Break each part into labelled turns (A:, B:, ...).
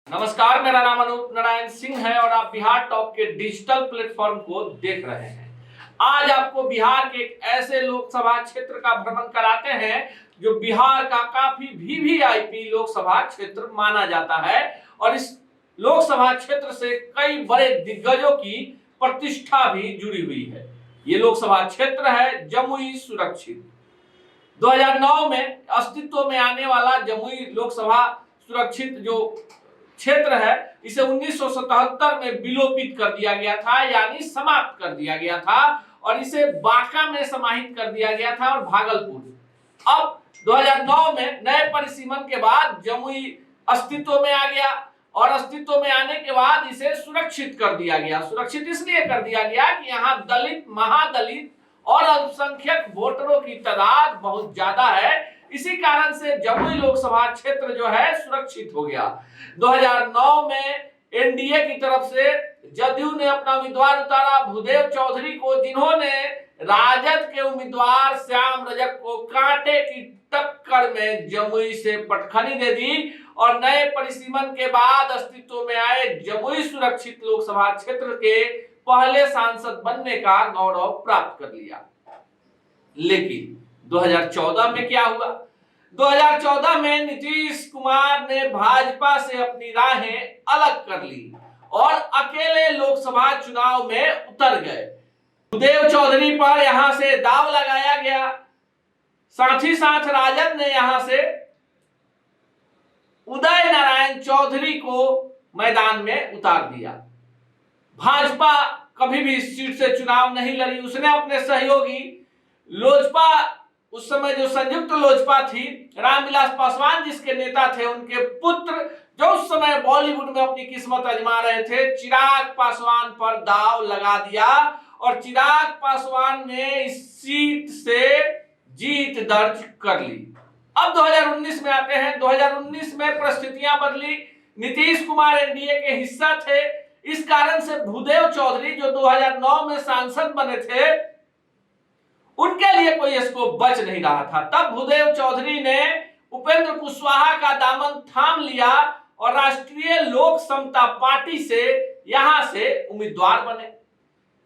A: नमस्कार, मेरा नाम अनूप नारायण सिंह है और आप बिहार टॉप के डिजिटल प्लेटफॉर्म को देख रहे हैं। आज आपको बिहार के एक ऐसे लोकसभा क्षेत्र का भ्रमण कराते हैं जो बिहार का काफी वीवीआईपी लोकसभा क्षेत्र माना जाता है और इस लोकसभा क्षेत्र से कई बड़े दिग्गजों की प्रतिष्ठा भी जुड़ी हुई है। ये लोकसभा क्षेत्र है जमुई सुरक्षित। 2009 में अस्तित्व में आने वाला जमुई लोकसभा सुरक्षित जो क्षेत्र है, इसे 1977 में विलोपित कर दिया गया था, यानी समाप्त कर दिया गया था और इसे बांका में समाहित कर दिया गया था और भागलपुर। अब 2009 में नए परिसीमन के बाद जमुई अस्तित्व में आ गया और अस्तित्व में आने के बाद इसे सुरक्षित कर दिया गया। सुरक्षित इसलिए कर दिया गया कि यहाँ दलित, महादलित और अल्पसंख्यक वोटरों की तादाद बहुत ज्यादा है। इसी कारण से जमुई लोकसभा क्षेत्र जो है सुरक्षित हो गया। 2009 में एनडीए की तरफ से जदयू ने अपना उम्मीदवार उतारा भूदेव चौधरी को, जिन्होंने राजद के उम्मीदवार श्याम रजक को कांटे की टक्कर में जमुई से पटखनी दे दी और नए परिसीमन के बाद अस्तित्व में आए जमुई सुरक्षित लोकसभा क्षेत्र के पहले सांसद बनने का गौरव प्राप्त कर लिया। लेकिन 2014 में क्या हुआ? 2014 में नीतीश कुमार ने भाजपा से अपनी राहें अलग कर ली और अकेले लोकसभा चुनाव में उतर गए। भूदेव चौधरी पर यहां से दांव लगाया गया, साथ ही साथ राजद ने यहां से उदय नारायण चौधरी को मैदान में उतार दिया। भाजपा कभी भी इस सीट से चुनाव नहीं लड़ी। उसने अपने सहयोगी लोजपा, उस समय जो संयुक्त लोजपा थी, रामविलास पासवान जिसके नेता थे, उनके पुत्र जो उस समय बॉलीवुड में अपनी किस्मत आजमा रहे थे, चिराग पासवान पर दांव लगा दिया और चिराग पासवान ने इस सीट से जीत दर्ज कर ली। अब 2019 में आते हैं। 2019 में परिस्थितियां बदली। नीतीश कुमार एनडीए के हिस्सा थे, इस कारण से भूदेव चौधरी जो 2009 में सांसद बने थे, उनके लिए कोई स्कोप बच नहीं रहा था। तब भूदेव चौधरी ने उपेंद्र कुशवाहा का दामन थाम लिया और राष्ट्रीय लोक समता पार्टी से यहां से उम्मीदवार बने।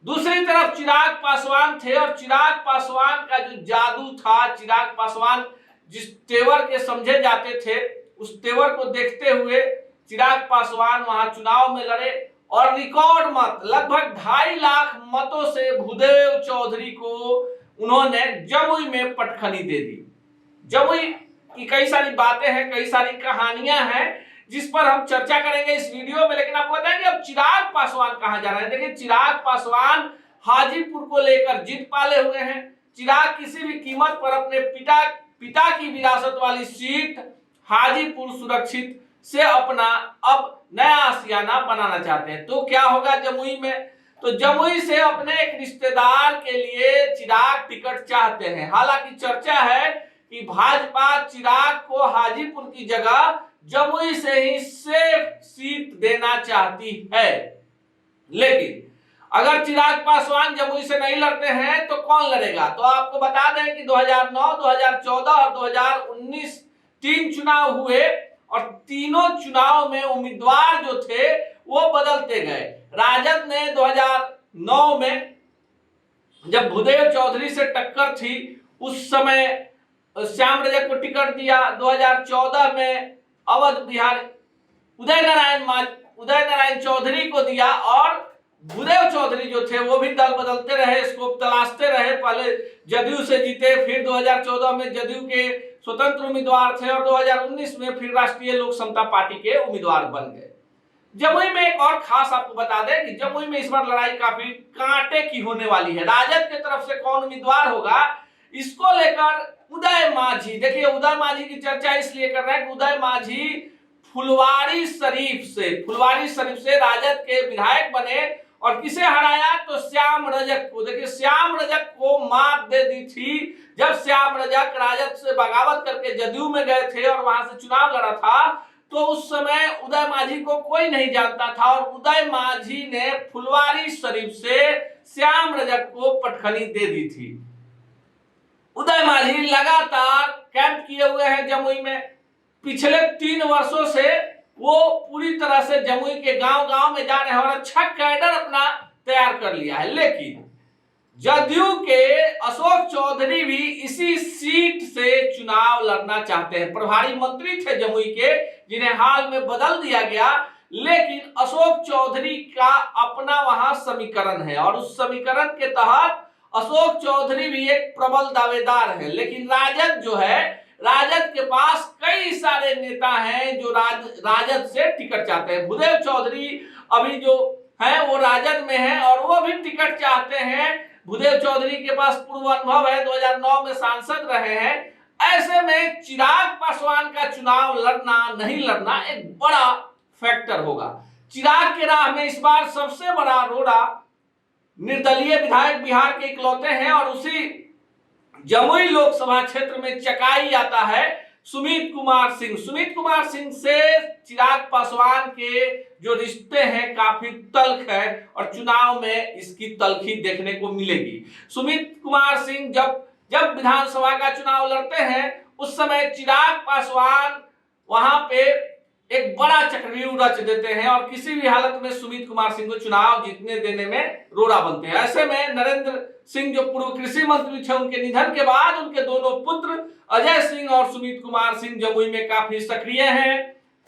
A: दूसरी तरफ चिराग पासवान थे और चिराग पासवान का जो जादू था, चिराग पासवान जिस तेवर के समझे जाते थे, उस तेवर को देखते हुए चिराग पासवान वहां चुनाव में लड़े और रिकॉर्ड मत लगभग 2.5 लाख मतों से भूदेव चौधरी को उन्होंने जमुई में पटखनी दे दी। जमुई की कई सारी बातें हैं, कई सारी कहानियां हैं जिस पर हम चर्चा करेंगे इस वीडियो में। लेकिन आपको बताएं कि अब चिराग पासवान कहां जा रहे हैं। देखिए, चिराग पासवान हाजीपुर को लेकर जिद पाले हुए हैं। चिराग किसी भी कीमत पर अपने पिता की विरासत वाली सीट हाजीपुर सुरक्षित से अपना अब नया आशियाना बनाना चाहते हैं। तो क्या होगा जमुई में? तो जमुई से अपने एक रिश्तेदार के लिए चिराग टिकट चाहते हैं। हालांकि चर्चा है कि भाजपा चिराग को हाजीपुर की जगह जमुई से ही सेफ सीट देना चाहती है। लेकिन अगर चिराग पासवान जमुई से नहीं लड़ते हैं तो कौन लड़ेगा? तो आपको बता दें कि 2009, 2014 और 2019 3 चुनाव हुए और तीनों चुनाव में उम्मीदवार जो थे वो बदलते गए। राजद ने 2009 में जब भूदेव चौधरी से टक्कर थी, उस समय श्याम रजक को टिकट दिया। 2014 में अवध बिहार उदय नारायण चौधरी को दिया और भूदेव चौधरी जो थे वो भी दल बदलते रहे, स्कोप तलाशते रहे। पहले जदयू से जीते, फिर 2014 में जदयू के स्वतंत्र उम्मीदवार थे और 2019 में फिर राष्ट्रीय लोक समता पार्टी के उम्मीदवार बन गए। जमुई में एक और खास आपको बता दें कि जमुई में इस बार लड़ाई काफी कांटे की होने वाली है। राजद की तरफ से कौन उम्मीदवार होगा, इसको लेकर उदय मांझी, देखिए उदय मांझी की चर्चा इसलिए कर रहे हैं कि उदय मांझी फुलवारी शरीफ से राजद के विधायक बने और किसे हराया? तो श्याम रजक को। देखिए, श्याम रजक को मात दे दी थी जब श्याम रजक राजद से बगावत करके जदयू में गए थे और वहां से चुनाव लड़ा था। तो उस समय उदय मांझी को कोई नहीं जानता था और उदय मांझी ने फुलवारी शरीफ से श्याम रजक को पटखनी दे दी थी। उदय मांझी लगातार कैंप किए हुए हैं जमुई में। पिछले 3 वर्षों से वो पूरी तरह से जमुई के गांव-गांव में जा रहे हैं और अच्छा कैडर अपना तैयार कर लिया है। लेकिन जदयू के अशोक चौधरी भी इसी सीट से चुनाव लड़ना चाहते हैं। प्रभारी मंत्री थे जमुई के, जिन्हें हाल में बदल दिया गया, लेकिन अशोक चौधरी का अपना वहां समीकरण है और उस समीकरण के तहत अशोक चौधरी भी एक प्रबल दावेदार है। लेकिन राजद जो है, राजद के पास कई सारे नेता हैं जो राजद से टिकट चाहते हैं। भूदेव चौधरी अभी जो है वो राजद में है और वो भी टिकट चाहते हैं। भूदेव चौधरी के पास पूर्व अनुभव है, 2009 में सांसद रहे हैं। ऐसे में चिराग पासवान का चुनाव लड़ना नहीं लड़ना एक बड़ा फैक्टर होगा। चिराग के राह में इस बार सबसे बड़ा रोड़ा निर्दलीय विधायक बिहार के इकलौते हैं और उसी जमुई लोकसभा क्षेत्र में चकाई आता है सुमित कुमार सिंह। सुमित कुमार सिंह से चिराग पासवान के जो रिश्ते हैं काफी तल्ख है और चुनाव में इसकी तल्खी देखने को मिलेगी। सुमित कुमार सिंह जब विधानसभा का चुनाव लड़ते हैं उस समय चिराग पासवान वहां पे एक बड़ा चक्रव्यूह रच देते हैं और किसी भी हालत में सुमित कुमार सिंह को चुनाव जीतने देने में रोड़ा बनते हैं। ऐसे में नरेंद्र सिंह जो पूर्व कृषि मंत्री थे, उनके निधन के बाद उनके दोनों पुत्र अजय सिंह और सुमित कुमार सिंह जमुई में काफी सक्रिय हैं।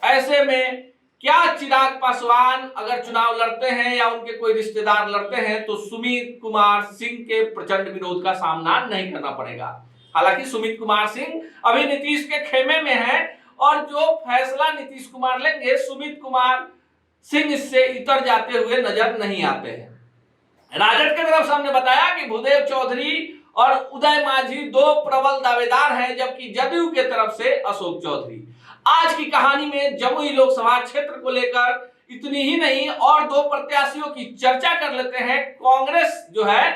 A: ऐसे में क्या चिराग पासवान अगर चुनाव लड़ते हैं या उनके कोई रिश्तेदार लड़ते हैं तो सुमित कुमार सिंह के प्रचंड विरोध का सामना नहीं करना पड़ेगा। हालांकि सुमित कुमार सिंह अभी नीतीश के खेमे में है और जो फैसला नीतीश कुमार लेंगे, सुमित कुमार सिंह इससे इतर जाते हुए नजर नहीं आते हैं। राजद की तरफ से हमने बताया कि भूदेव चौधरी और उदय मांझी दो प्रबल दावेदार हैं, जबकि जदयू के तरफ से अशोक चौधरी। आज की कहानी में जमुई लोकसभा क्षेत्र को लेकर इतनी ही नहीं और दो प्रत्याशियों की चर्चा कर लेते हैं। कांग्रेस जो है,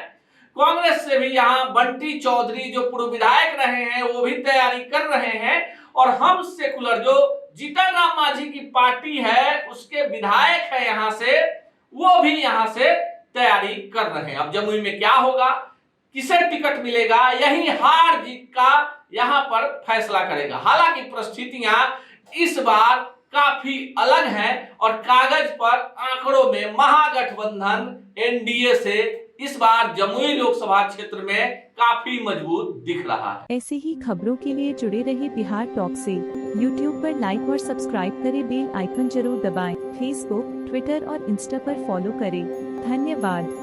A: कांग्रेस से भी यहाँ बंटी चौधरी जो पूर्व विधायक रहे हैं वो भी तैयारी कर रहे हैं और हम सेकुलर जो जीतन राम मांझी की पार्टी है उसके विधायक है यहाँ से, वो भी यहाँ से तैयारी कर रहे हैं। अब जमुई में क्या होगा, किसे टिकट मिलेगा, यही हार जीत का यहाँ पर फैसला करेगा। हालांकि परिस्थितियां इस बार काफी अलग हैं और कागज पर आंकड़ों में महागठबंधन एनडीए से इस बार जमुई लोकसभा क्षेत्र में काफी मजबूत दिख रहा है।
B: ऐसे ही खबरों के लिए जुड़े रहे बिहार टॉक से। यूट्यूब पर लाइक और सब्सक्राइब करें, बेल आइकन जरूर दबाएं। फेसबुक, ट्विटर और इंस्टा पर फॉलो करें। धन्यवाद।